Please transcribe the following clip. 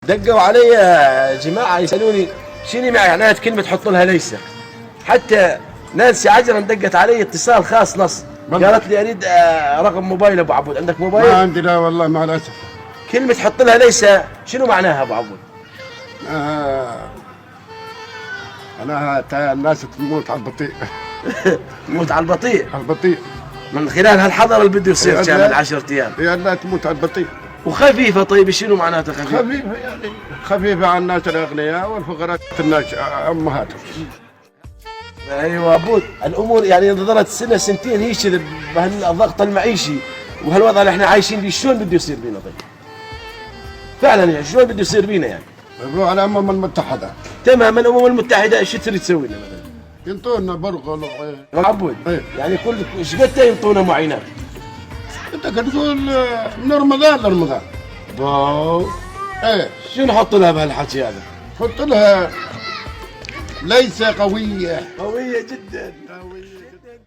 دقوا علي يا جماعة يسألوني شنو معناها كلمة حط لها ليس. حتى نانسي عجرا دقت علي اتصال خاص نص، قالت لي اريد رقم موبايل ابو عبود، عندك موبايل؟ ما عندي، لا والله مع الاسف. كلمة حط لها ليس شنو معناها ابو عبود؟ انا الناس تموت على البطيء. تموت على البطيء؟ على البطيء من خلال هالحظر اللي بده يصير كامل 10 ايام. يا لا تموت على البطيء. وخفيفة طيب شنو معناتها خفيفة؟ خفيفة يعني خفيفة على الناس الاغنياء والفقراء الناس امهاتهم. ايوه عبود، الامور يعني ظلت سنة سنتين هيك بهالضغط المعيشي وهالوضع اللي احنا عايشين فيه، شلون بده يصير بينا طيب؟ فعلا يعني شلون بده يصير بينا يعني؟ نروح على الامم المتحدة. تماما الامم المتحدة ايش تريد تسوي لنا مثلا؟ ينطونا برغل عبود إيه. يعني كل ايش قد ينطونا معينات؟ انت قد تقول من رمضان لرمضان. واو، ايه شو نحط لها بهالحكي هذا؟ حط لها ليس قوية. قوية جدا. قوية جدا.